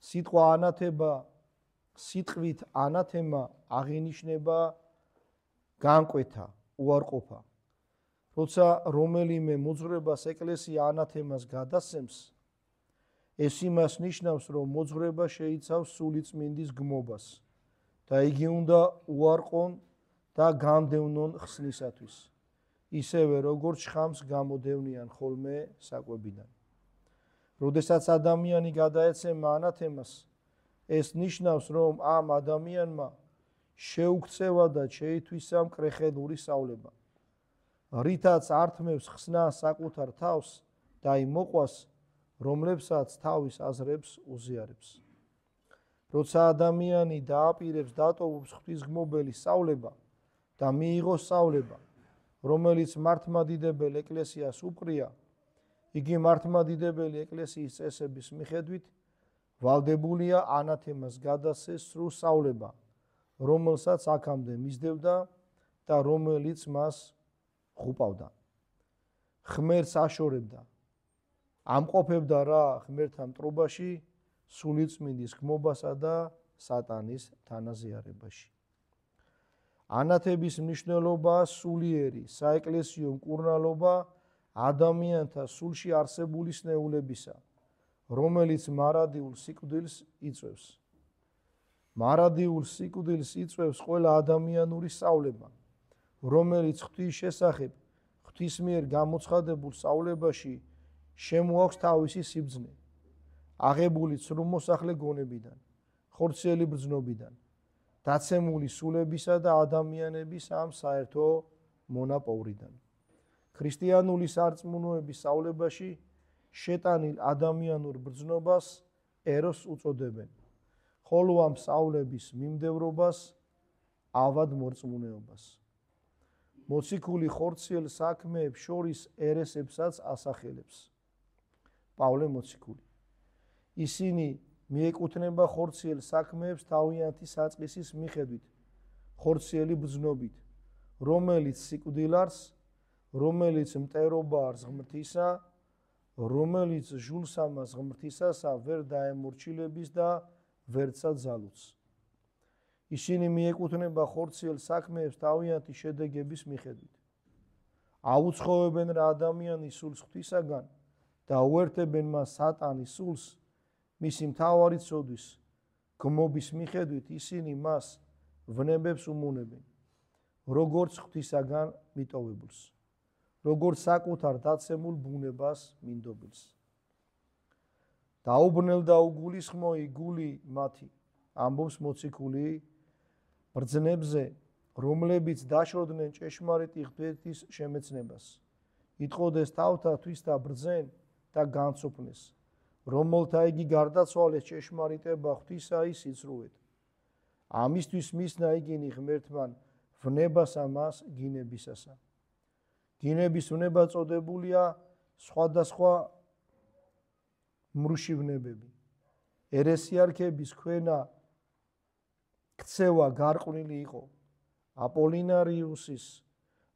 სიტყვა ანათება, სიტყვით ანათემა აღინიშნება განკვეთა, უარყოფა. როცა რომელიმე მოძღვრებას ეკლესია ანათემას გადასცემს, ეს იმას ნიშნავს, რომ მოძღვრება შეიცავს სულიწმინდის გმობას და იგი უნდა უარყონ და გამდევნონ ხსნისათვის, ისევე როგორც შხამს გამოდევნიან ხოლმე საკვებიდან. როდესაც ადამიანი გადაეცემა ანათემას, ეს ნიშნავს, რომ ამ ადამიანმა შეუქცევადად შეითვისა მკრეხელური სწავლება, რითაც ართმევს ხსნა საკუთარ თავს და იმ მოყვას, რომლებსაც თავის აზრებს უზიარებს. როცა ადამიანი დააპირებს დატოვებს ღვთისმგმობელი სწავლება და მიიღოს სწავლება, რომელიც მართლმადიდებელ ეკლესიას უპყრია, იგი მართლმადიდებელი ეკლესიის წესების მიხედვით ვალდებულია ანათემას გადასცეს სრულ სწავლება, რომელსაც აქამდე მისდევდა და რომელიც მას ხუპავდა. ღმერთს აშორებდა, ამყოფებდა რა ღმერთთან მტრობაში, სულიწმინდის გმობასა და სატანის თანაზიარებაში. ანათების მნიშვნელობაა სულიერი საეკლესიო მკურნალობა ადამიანთა სულში არსებული სნეულებისა, რომელიც მარადიულ სიკვდილს იწვევს. მარადიულ სიკვდილს იწვევს ყველა ადამიანური სწავლება, რომელიც ღვთის შესახებ ღვთის მიერ გამოცხადებულ სწავლებაში შემოაქვს თავისი სიბრძნე, აღებული ცრუმოსახლე გონებიდან, ხორციელი ბრძნობიდან, დაცემული სულებისა და ადამიანების ამ საერთო მონაპოვრიდან. ქრისტიანული სარწმუნოების სწავლებაში შეტანილ ადამიანურ ბრძნობას ეროს უწოდებენ, ხოლო ამ სწავლების მიმდევრობას ავად მორწმუნეობას. მოციქული ხორციელ საქმეებს შორის ერესებსაც ასახელებს. პავლე მოციქული. ისინი მიეკუთვნება ხორციელ საქმეებს თავიანთი საწყისის მიხედვით, ხორციელი ბრძნობით, რომელიც სიკვდილარს, რომელიც მტერობარს ღმრთისა, რომელიც ჟულსამას ღმრთისასა ვერ დაემორჩილების და ვერცა ძალუც. ისინი მიეკუთვნება ხორციელ საქმეებს თავიანთი შედეგების მიხედვით. აუცხოვებენ რა ადამიანის სულს ღვთისაგან და უერთებენ მას სატანის სულს, მისი მთავარი ცოდვის, გმობის მიხედვით ისინი მას ვნებებს უმუნებენ, როგორც ღვთისაგან მიტოვებულს, როგორც საკუთარ დაცემულ ბუნებას მინდობილს. დაუბნელ და უგულისხმოი გული მათი, ამბობს მოციქული ბრძნებზე, რომლებიც დაშორდნენ ჭეშმარიტი ღვთის შემეცნებას, იტყოდეს თავთათვის და ბრძენ და განცოფნეს, რომელთა იგი გარდაცვალეს ჭეშმარიტება ღვთისაი სიცრუეთ. ამისთვის მისნა იგინი ღმერთმან ვნებასა მას გინებისასა. გინების ვნება წოდებულია სხვადასხვა მრუში ვნებები. ერესიარქების ქვენა ქცევა გარყვნილი იყო. აპოლინარიუსის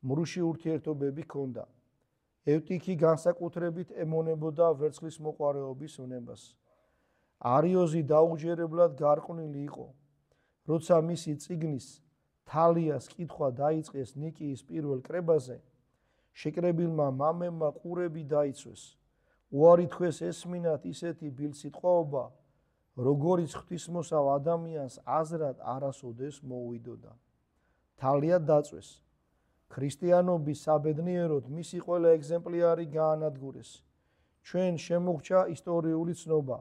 მრუში ურთიერთობები ჰქონდა. ევტიქი განსაკუთრებით ემონებოდა ვერცხლის მოყვარეობის ვნებას. არიოზი დაუჯერებლად გარყვნილი იყო. როცა მისი წიგნის თალიას კითხვა დაიწყეს ნიკიის პირველ კრებაზე, შეკრებილმა მამებმა ყურები დაიცვეს. უარი თქვეს ესმინათ ისეთი ბილსიტყვაობა, როგორიც ღვთისმოსავ ადამიანს აზრად არასოდეს მოუვიდოდა. თალია დაწვეს. ქრისტიანობის საბედნიეროდ მისი ყველა ეგზემპლიარი გაანადგურეს. ჩვენ შემოღჭა ისტორიული ცნობა,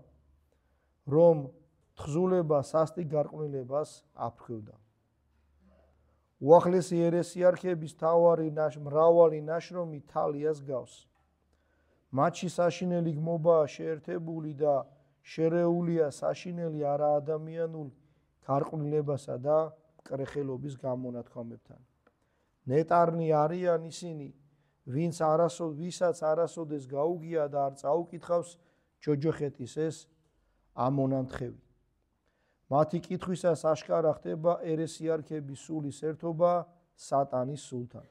რომ თხზულება სასტიკ გარყვნილებას აფრქვევდა. უახლესი ერესიარქების მრავალი ნაშრომი თალიას გავს. მათში საშინელი გმობაა შეერთებული და შერეულია საშინელი არაადამიანულ გარყვნილებასა და მკრეხელობის გამონათქვამებთან. ნეტარნი არიან ისინი, ვისაც არასოდეს გაუგია და არ წაუკითხავს ჯოჯოხეთის ეს ამონანთხევი. მათი კითხვისას აშკარა ხდება ერესიარქების სულის ერთობა სატანის სულთან.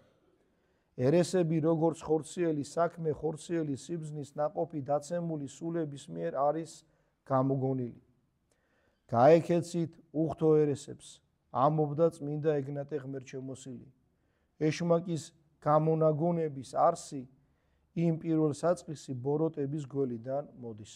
ერესები როგორც ხორციელი საქმე, ხორციელი სიბრძნის ნაყოფი დაცემული სულების მიერ არის გამოგონილი. გაეკეცით უხთო ერესებს, ამობდა წმინდა ეგნატე ღმერთშემოსილი. ეშმაკის გამონაგონების არსი იმ პირველ საწყისი ბოროტების გველიდან მოდის.